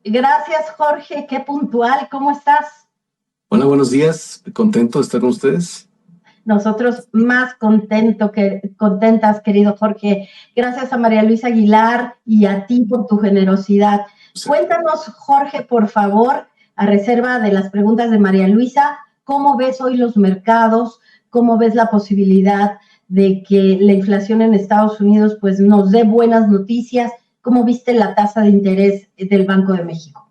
Gracias, Jorge, qué puntual, ¿cómo estás? Hola, buenos días. Contento de estar con ustedes. Nosotros más contentas, querido Jorge. Gracias a María Luisa Aguilar y a ti por tu generosidad. Sí. Cuéntanos, Jorge, por favor, a reserva de las preguntas de María Luisa, ¿cómo ves hoy los mercados? ¿Cómo ves la posibilidad de que la inflación en Estados Unidos pues nos dé buenas noticias? ¿Cómo viste la tasa de interés del Banco de México?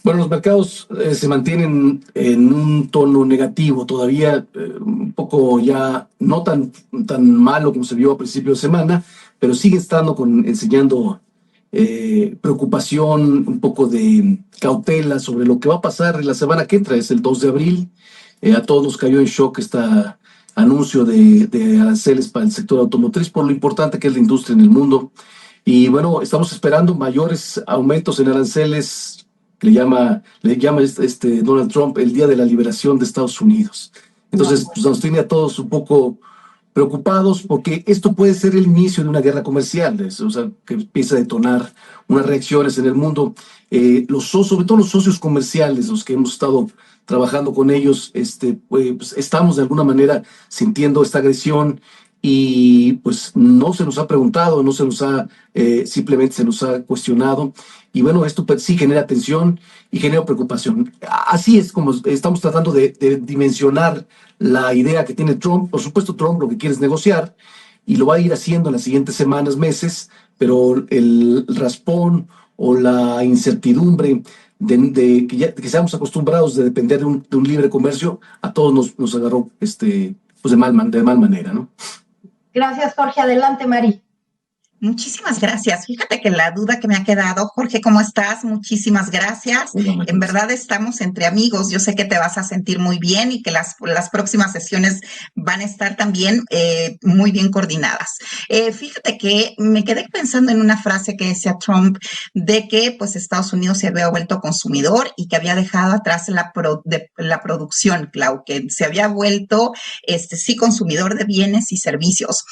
Bueno, los mercados se mantienen en un tono negativo todavía, un poco ya no tan malo como se vio a principio de semana, pero sigue estando enseñando preocupación, un poco de cautela sobre lo que va a pasar en la semana que entra, es el 2 de abril. A todos nos cayó en shock este anuncio de aranceles para el sector automotriz por lo importante que es la industria en el mundo. Y bueno, estamos esperando mayores aumentos en aranceles que le llama Donald Trump el día de la liberación de Estados Unidos. Entonces, pues nos tiene a todos un poco preocupados porque esto puede ser el inicio de una guerra comercial, o sea, que empieza a detonar unas reacciones en el mundo. Sobre todo los socios comerciales, los que hemos estado trabajando con ellos, pues, estamos de alguna manera sintiendo esta agresión y pues no se nos ha preguntado, no se nos ha, simplemente se nos ha cuestionado. Y bueno, esto pues, sí genera tensión y genera preocupación. Así es como estamos tratando de dimensionar la idea que tiene Trump. Por supuesto, Trump lo que quiere es negociar y lo va a ir haciendo en las siguientes semanas, meses, pero el raspón o la incertidumbre que seamos acostumbrados de depender de un libre comercio, a todos nos agarró pues de mal manera, ¿no? Gracias, Jorge. Adelante, Mari. Muchísimas gracias. Fíjate que la duda que me ha quedado, Jorge, ¿cómo estás? Muchísimas gracias. En verdad estamos entre amigos. Yo sé que te vas a sentir muy bien y que las próximas sesiones van a estar también muy bien coordinadas. Fíjate que me quedé pensando en una frase que decía Trump de que pues Estados Unidos se había vuelto consumidor y que había dejado atrás la producción, Clau, que se había vuelto sí consumidor de bienes y servicios.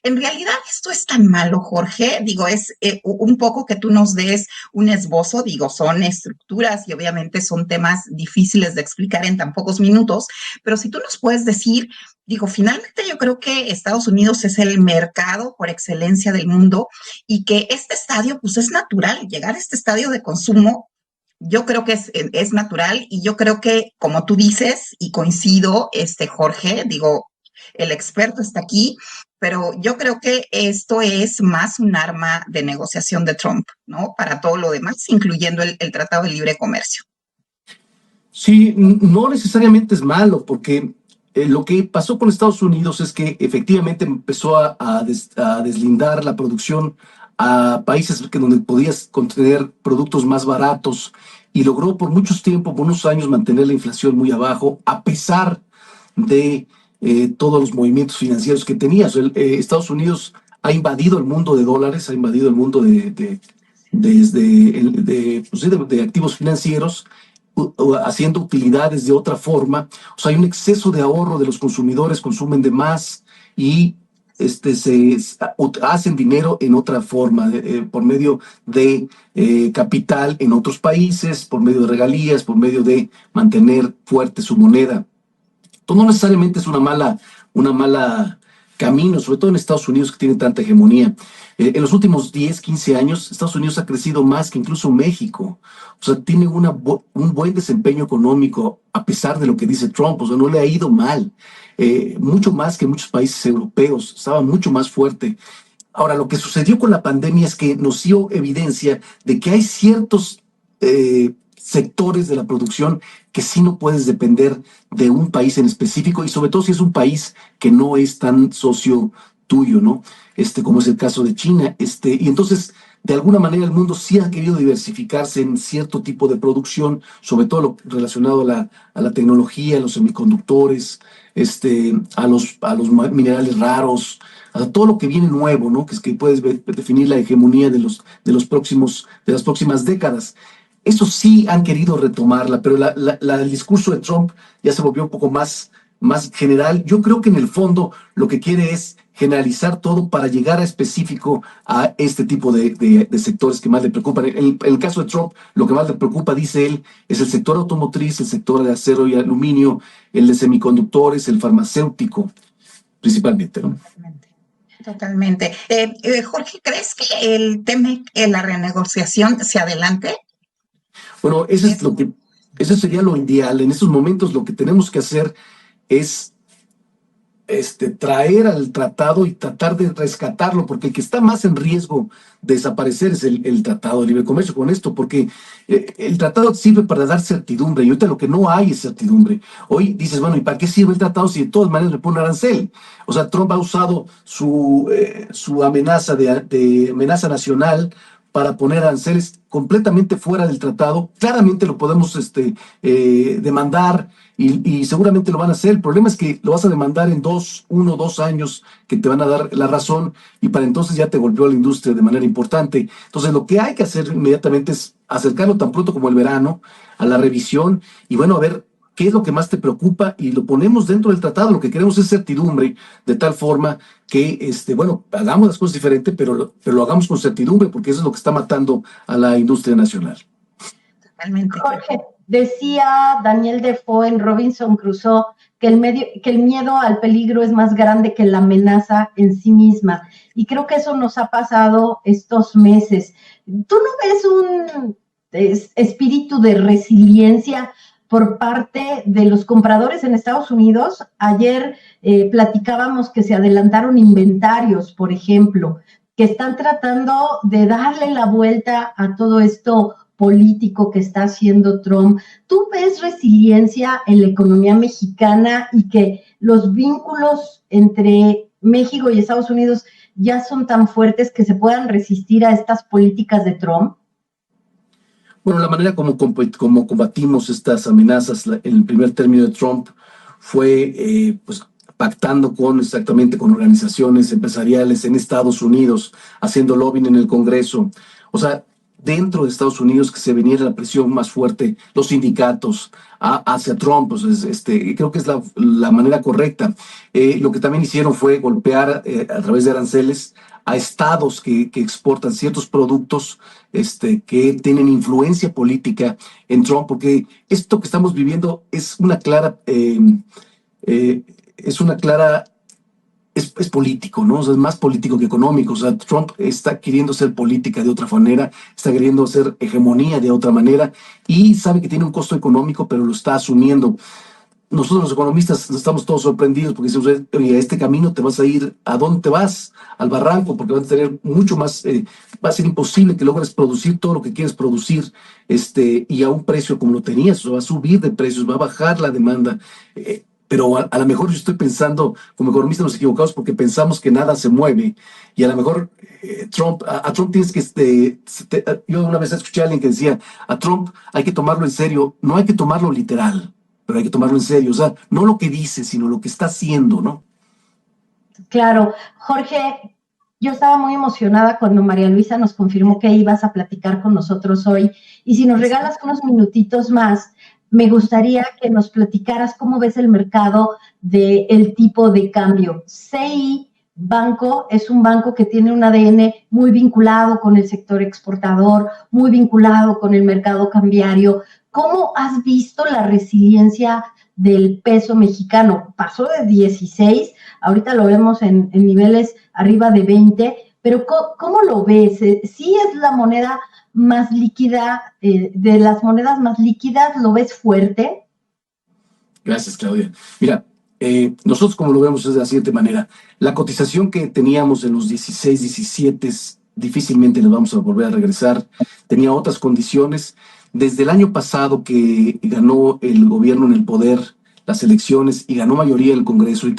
En realidad esto es tan malo, Jorge. Digo, es un poco que tú nos des un esbozo. Digo, son estructuras y obviamente son temas difíciles de explicar en tan pocos minutos, pero si tú nos puedes decir, digo, finalmente yo creo que Estados Unidos es el mercado por excelencia del mundo y que este estadio, pues es natural, llegar a este estadio de consumo. Yo creo que es natural y yo creo que, como tú dices, y coincido, Jorge, digo, el experto está aquí, pero yo creo que esto es más un arma de negociación de Trump, ¿no? Para todo lo demás, incluyendo el Tratado de Libre Comercio. Sí, no necesariamente es malo, porque lo que pasó con Estados Unidos es que efectivamente empezó a deslindar la producción a países donde podías contener productos más baratos y logró por muchos tiempos, por unos años, mantener la inflación muy abajo, a pesar de todos los movimientos financieros que tenía. O sea, Estados Unidos ha invadido el mundo de dólares, ha invadido el mundo pues sí, de activos financieros, haciendo utilidades de otra forma. O sea, hay un exceso de ahorro de los consumidores, consumen de más y hacen dinero en otra forma, por medio de capital en otros países, por medio de regalías, por medio de mantener fuerte su moneda. Entonces, no necesariamente es una mala camino, sobre todo en Estados Unidos que tiene tanta hegemonía. En los últimos 10, 15 años, Estados Unidos ha crecido más que incluso México. O sea, tiene un buen desempeño económico a pesar de lo que dice Trump. O sea, no le ha ido mal. Mucho más que muchos países europeos. Estaba mucho más fuerte. Ahora, lo que sucedió con la pandemia es que nos dio evidencia de que hay ciertos sectores de la producción que sí no puedes depender de un país en específico y sobre todo si es un país que no es tan socio tuyo, ¿no? Como es el caso de China. Y entonces, de alguna manera, el mundo sí ha querido diversificarse en cierto tipo de producción, sobre todo lo relacionado a la tecnología, a los semiconductores, a los minerales raros, a todo lo que viene nuevo, ¿no? Que es que puedes definir la hegemonía de las próximas décadas. Eso sí han querido retomarla, pero el discurso de Trump ya se volvió un poco más general. Yo creo que en el fondo lo que quiere es generalizar todo para llegar a específico a este tipo de sectores que más le preocupan. En el caso de Trump, lo que más le preocupa, dice él, es el sector automotriz, el sector de acero y aluminio, el de semiconductores, el farmacéutico, principalmente, ¿no? Totalmente. Jorge, ¿crees que el tema, la renegociación se adelante? Bueno, eso sería lo ideal. En estos momentos lo que tenemos que hacer es traer al tratado y tratar de rescatarlo, porque el que está más en riesgo de desaparecer es el Tratado de Libre Comercio con esto, porque el tratado sirve para dar certidumbre y ahorita lo que no hay es certidumbre. Hoy dices, bueno, ¿y para qué sirve el tratado si de todas maneras le pone arancel? O sea, Trump ha usado su amenaza de amenaza nacional para poner aranceles completamente fuera del tratado. Claramente lo podemos demandar y seguramente lo van a hacer. El problema es que lo vas a demandar en 1 o 2 años que te van a dar la razón y para entonces ya te golpeó la industria de manera importante. Entonces lo que hay que hacer inmediatamente es acercarlo tan pronto como el verano a la revisión y bueno, a ver qué es lo que más te preocupa y lo ponemos dentro del tratado. Lo que queremos es certidumbre de tal forma que, bueno, hagamos las cosas diferentes, pero lo hagamos con certidumbre porque eso es lo que está matando a la industria nacional. Totalmente. Jorge, decía Daniel Defoe en Robinson Crusoe que el miedo al peligro es más grande que la amenaza en sí misma. Y creo que eso nos ha pasado estos meses. ¿Tú no ves un espíritu de resiliencia por parte de los compradores en Estados Unidos? Ayer platicábamos que se adelantaron inventarios, por ejemplo, que están tratando de darle la vuelta a todo esto político que está haciendo Trump. ¿Tú ves resiliencia en la economía mexicana y que los vínculos entre México y Estados Unidos ya son tan fuertes que se puedan resistir a estas políticas de Trump? Bueno, la manera como combatimos estas amenazas en el primer término de Trump fue pues pactando exactamente con organizaciones empresariales en Estados Unidos, haciendo lobbying en el Congreso. O sea, dentro de Estados Unidos que se venía la presión más fuerte, los sindicatos hacia Trump, pues creo que es la manera correcta. Lo que también hicieron fue golpear a través de aranceles a estados que exportan ciertos productos que tienen influencia política en Trump, porque esto que estamos viviendo es una clara, es político, ¿no? O sea, es más político que económico. O sea, Trump está queriendo ser política de otra manera, está queriendo hacer hegemonía de otra manera y sabe que tiene un costo económico, pero lo está asumiendo. Nosotros los economistas estamos todos sorprendidos porque decimos, oye, a este camino te vas a ir, ¿a dónde te vas? Al barranco, porque vas a tener mucho más, va a ser imposible que logres producir todo lo que quieres producir, y a un precio como lo tenías, o va a subir de precios, va a bajar la demanda. Pero a lo mejor yo estoy pensando, como economistas nos equivocamos porque pensamos que nada se mueve, y a lo mejor a Trump tienes que, yo una vez escuché a alguien que decía, a Trump hay que tomarlo en serio, no hay que tomarlo literal, pero hay que tomarlo en serio, o sea, no lo que dice, sino lo que está haciendo, ¿no? Claro. Jorge, yo estaba muy emocionada cuando María Luisa nos confirmó que ibas a platicar con nosotros hoy, y si nos regalas unos minutitos más, me gustaría que nos platicaras cómo ves el mercado del tipo de cambio. CI Banco es un banco que tiene un ADN muy vinculado con el sector exportador, muy vinculado con el mercado cambiario. ¿Cómo has visto la resiliencia del peso mexicano? Pasó de 16, ahorita lo vemos en niveles arriba de 20, pero ¿cómo lo ves? ¿Sí es la moneda más líquida, de las monedas más líquidas? ¿Lo ves fuerte? Gracias, Claudia. Mira, nosotros como lo vemos es de la siguiente manera. La cotización que teníamos en los 16, 17, difícilmente la vamos a volver a regresar. Tenía otras condiciones. Desde el año pasado que ganó el gobierno en el poder las elecciones y ganó mayoría en el Congreso y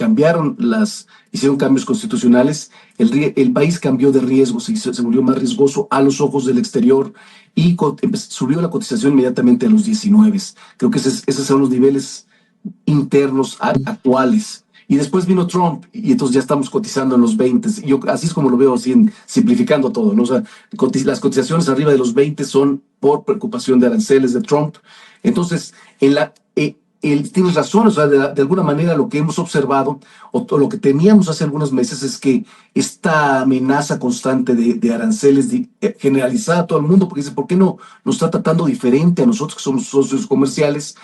hicieron cambios constitucionales, el país cambió de riesgo, se volvió más riesgoso a los ojos del exterior y subió la cotización inmediatamente a los 19. Creo que esos son los niveles internos actuales. Y después vino Trump y entonces ya estamos cotizando en los 20. Yo así es como lo veo, así simplificando todo, ¿no? O sea, las cotizaciones arriba de los 20 son por preocupación de aranceles de Trump. Entonces, tienes razón, o sea, de alguna manera lo que hemos observado o lo que teníamos hace algunos meses es que esta amenaza constante de aranceles generalizada a todo el mundo, porque dice, ¿por qué no nos está tratando diferente a nosotros que somos socios comerciales?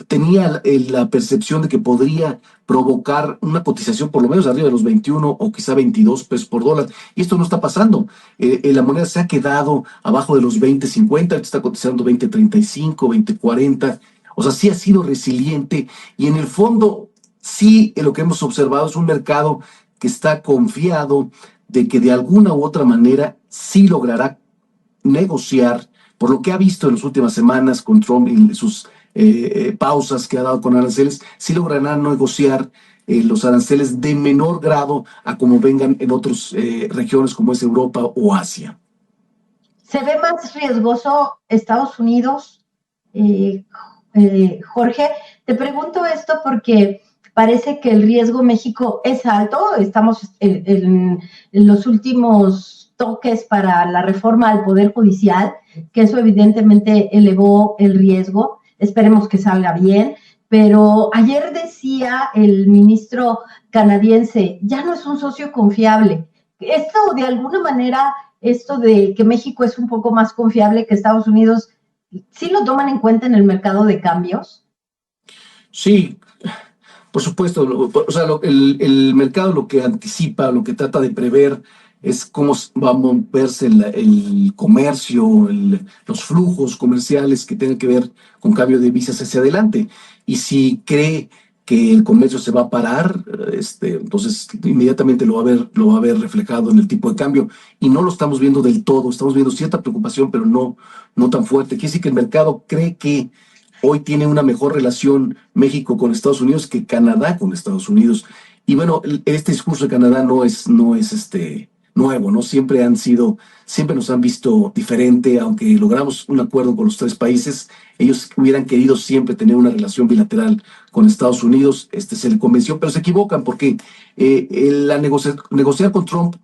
Tenía la percepción de que podría provocar una cotización por lo menos arriba de los 21 o quizá 22 pesos por dólar. Y esto no está pasando. La moneda se ha quedado abajo de los 20.50, está cotizando 20.35, 20.40. O sea, sí ha sido resiliente y en el fondo sí lo que hemos observado es un mercado que está confiado de que de alguna u otra manera sí logrará negociar, por lo que ha visto en las últimas semanas con Trump y sus pausas que ha dado con aranceles, sí lograrán negociar los aranceles de menor grado a como vengan en otras regiones como es Europa o Asia. ¿Se ve más riesgoso Estados Unidos? Jorge, te pregunto esto porque parece que el riesgo México es alto. Estamos en los últimos toques para la reforma al Poder Judicial, que eso evidentemente elevó el riesgo. Esperemos que salga bien. Pero ayer decía el ministro canadiense, ya no es un socio confiable. Esto, de alguna manera, esto de que México es un poco más confiable que Estados Unidos, ¿sí lo toman en cuenta en el mercado de cambios? Sí, por supuesto. O sea, el mercado lo que anticipa, lo que trata de prever es cómo va a moverse el comercio, los flujos comerciales que tengan que ver con cambio de divisas hacia adelante. Y si cree que el comercio se va a parar, entonces inmediatamente lo va a ver reflejado en el tipo de cambio. Y no lo estamos viendo del todo, estamos viendo cierta preocupación, pero no tan fuerte. Quiere decir que el mercado cree que hoy tiene una mejor relación México con Estados Unidos que Canadá con Estados Unidos. Y bueno, este discurso de Canadá no es nuevo, ¿no? Siempre nos han visto diferente, aunque logramos un acuerdo con los tres países, ellos hubieran querido siempre tener una relación bilateral con Estados Unidos, se le convenció, pero se equivocan porque negociar con Trump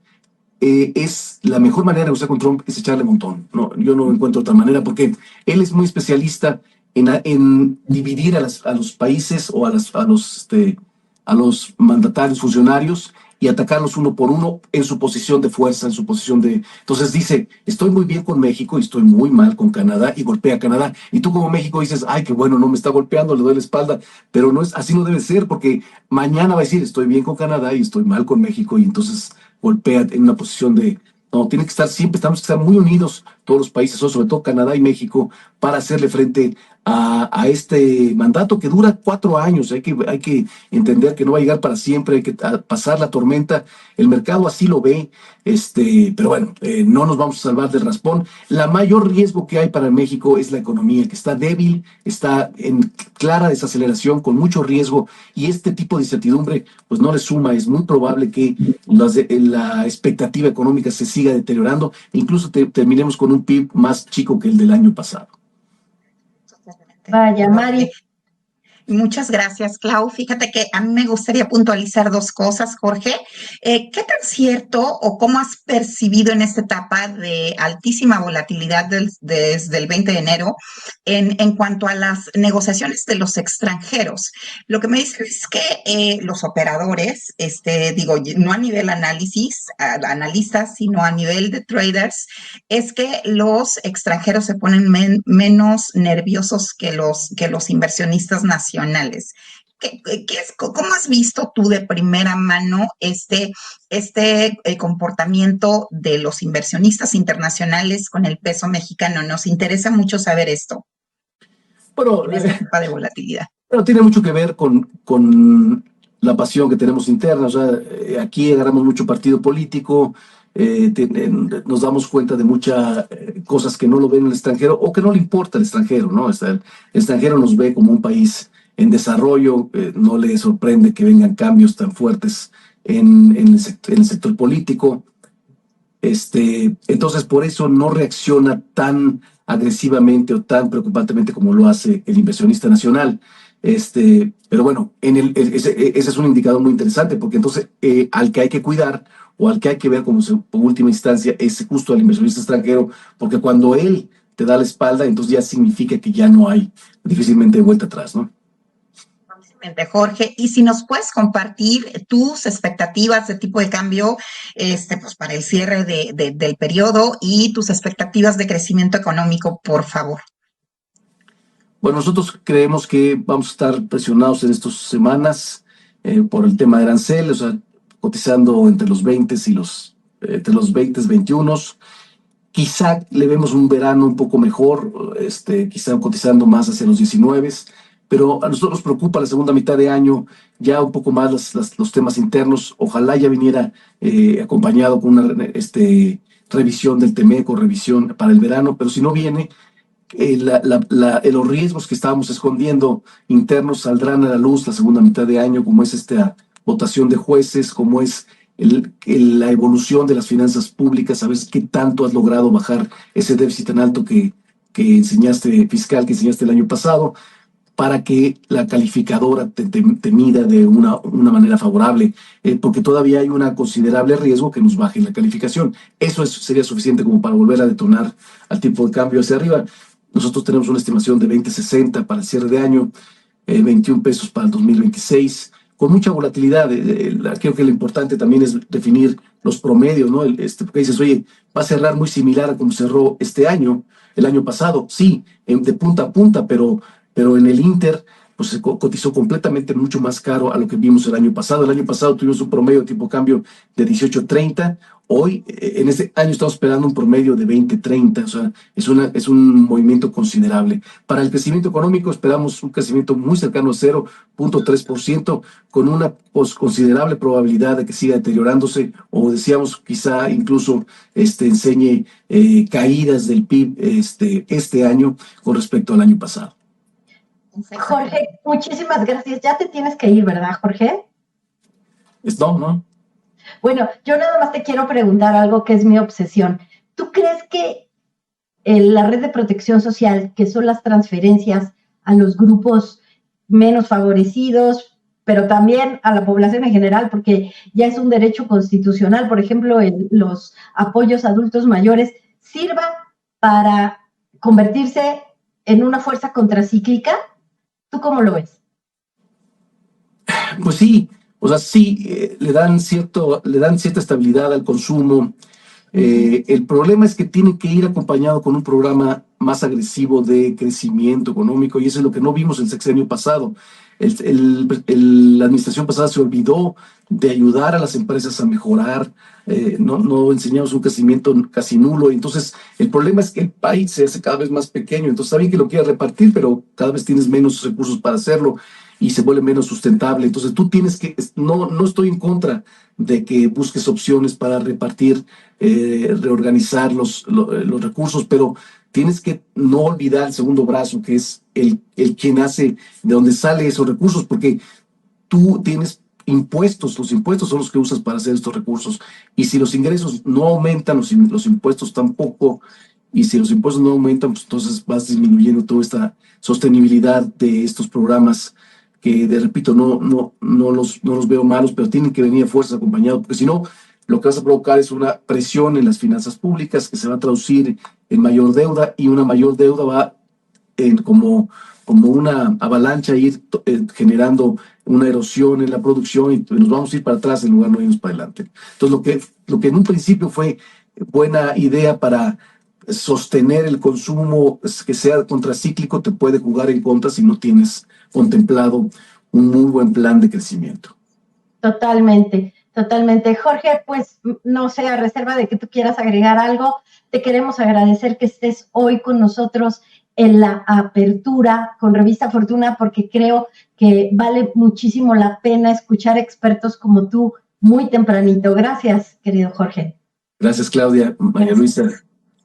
es la mejor manera de negociar con Trump es echarle montón, ¿no? Yo no encuentro otra manera porque él es muy especialista en dividir a los países o a los mandatarios funcionarios y atacarlos uno por uno en su posición de fuerza, en su posición de... Entonces dice, estoy muy bien con México y estoy muy mal con Canadá y golpea a Canadá. Y tú como México dices, ay, qué bueno, no me está golpeando, le doy la espalda, pero no es así, no debe ser porque mañana va a decir, estoy bien con Canadá y estoy mal con México y entonces golpea en una posición de... No, tiene que estar siempre, tenemos que estar muy unidos todos los países, sobre todo Canadá y México, para hacerle frente a este mandato que dura 4 años. Hay que entender que no va a llegar para siempre, hay que pasar la tormenta. El mercado así lo ve, pero bueno, no nos vamos a salvar del raspón. La mayor riesgo que hay para México es la economía, que está débil, está en clara desaceleración, con mucho riesgo, y este tipo de incertidumbre pues no le suma. Es muy probable que la expectativa económica se siga deteriorando, e incluso terminemos con un PIB más chico que el del año pasado. Vaya, Mari. Muchas gracias, Clau. Fíjate que a mí me gustaría puntualizar 2 cosas, Jorge. ¿Qué tan cierto o cómo has percibido en esta etapa de altísima volatilidad desde el 20 de enero en cuanto a las negociaciones de los extranjeros? Lo que me dicen es que los operadores, digo, no a nivel analistas, sino a nivel de traders, es que los extranjeros se ponen menos nerviosos que los inversionistas nacionales. ¿Cómo has visto tú de primera mano este comportamiento de los inversionistas internacionales con el peso mexicano? Nos interesa mucho saber esto. Bueno, esta etapa de volatilidad. Pero tiene mucho que ver con la pasión que tenemos interna. O sea, aquí agarramos mucho partido político, nos damos cuenta de muchas cosas que no lo ven en el extranjero o que no le importa al extranjero, ¿no? El extranjero nos ve como un país en desarrollo, no le sorprende que vengan cambios tan fuertes en el sector político. Entonces, por eso no reacciona tan agresivamente o tan preocupantemente como lo hace el inversionista nacional. Pero bueno, ese es un indicador muy interesante, porque entonces al que hay que cuidar o al que hay que ver como última instancia es justo al inversionista extranjero, porque cuando él te da la espalda, entonces ya significa que ya no hay difícilmente vuelta atrás, ¿no? Jorge, y si nos puedes compartir tus expectativas de tipo de cambio pues para el cierre del periodo y tus expectativas de crecimiento económico, por favor. Bueno, nosotros creemos que vamos a estar presionados en estas semanas por el tema de arancel, o sea, cotizando entre los 20 y entre los 20, 21. Quizá le vemos un verano un poco mejor, quizá cotizando más hacia los 19, pero a nosotros nos preocupa la segunda mitad de año, ya un poco más los temas internos. Ojalá ya viniera acompañado con una revisión del TEMEC, revisión para el verano, pero si no viene, los riesgos que estábamos escondiendo internos saldrán a la luz la segunda mitad de año, como es esta votación de jueces, como es la evolución de las finanzas públicas, a ver qué tanto has logrado bajar ese déficit tan alto que enseñaste, fiscal, que enseñaste el año pasado, para que la calificadora te mida de una manera favorable, porque todavía hay un considerable riesgo que nos baje la calificación. Eso sería suficiente como para volver a detonar al tipo de cambio hacia arriba. Nosotros tenemos una estimación de 20.60 para el cierre de año, 21 pesos para el 2026, con mucha volatilidad. Creo que lo importante también es definir los promedios, ¿no? Porque dices, oye, va a cerrar muy similar a como cerró el año pasado, sí, de punta a punta, pero en el Inter, pues se cotizó completamente mucho más caro a lo que vimos el año pasado. El año pasado tuvimos un promedio de tipo de cambio de 18.30. Hoy, en este año, estamos esperando un promedio de 20.30. O sea, es un movimiento considerable. Para el crecimiento económico, esperamos un crecimiento muy cercano a 0.3%, con una considerable probabilidad de que siga deteriorándose, o decíamos, quizá incluso enseñe caídas del PIB este año con respecto al año pasado. Jorge, muchísimas gracias. Ya te tienes que ir, ¿verdad, Jorge? No. Bueno, yo nada más te quiero preguntar algo que es mi obsesión. ¿Tú crees que la red de protección social, que son las transferencias a los grupos menos favorecidos, pero también a la población en general, porque ya es un derecho constitucional, por ejemplo, los apoyos a adultos mayores, sirva para convertirse en una fuerza contracíclica? ¿Tú cómo lo ves? Pues sí, o sea, sí, le dan cierta estabilidad al consumo. El problema es que tiene que ir acompañado con un programa más agresivo de crecimiento económico, y eso es lo que no vimos el sexenio pasado. La administración pasada se olvidó de ayudar a las empresas a mejorar, no enseñamos un crecimiento casi nulo. Entonces, el problema es que el país se hace cada vez más pequeño. Entonces, está bien que lo quieras repartir, pero cada vez tienes menos recursos para hacerlo y se vuelve menos sustentable. Entonces, tú tienes que, no estoy en contra de que busques opciones para repartir, reorganizar los recursos, pero tienes que no olvidar el segundo brazo, que es el quien hace, de donde sale esos recursos, porque tú tienes impuestos, los impuestos son los que usas para hacer estos recursos, y si los ingresos no aumentan, los impuestos tampoco, y si los impuestos no aumentan, pues entonces vas disminuyendo toda esta sostenibilidad de estos programas que, repito, no los veo malos, pero tienen que venir a fuerza acompañados, porque si no, lo que vas a provocar es una presión en las finanzas públicas que se va a traducir en mayor deuda, y una mayor deuda va como una avalancha ir generando una erosión en la producción, y nos vamos a ir para atrás en lugar de irnos para adelante. Entonces, lo que en un principio fue buena idea para sostener el consumo, que sea contracíclico, te puede jugar en contra si no tienes contemplado un muy buen plan de crecimiento. Totalmente. Jorge, pues no sé, a reserva de que tú quieras agregar algo, te queremos agradecer que estés hoy con nosotros en la apertura con Revista Fortuna, porque creo que vale muchísimo la pena escuchar expertos como tú muy tempranito. Gracias, querido Jorge. Gracias, Claudia, María Luisa.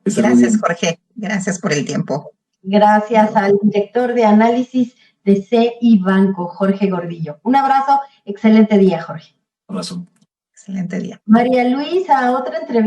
Gracias, Jorge. Gracias por el tiempo. Gracias al director de análisis de CI Banco, Jorge Gordillo. Un abrazo, excelente día, Jorge. Un abrazo. Excelente día. María Luisa, otra entrevista.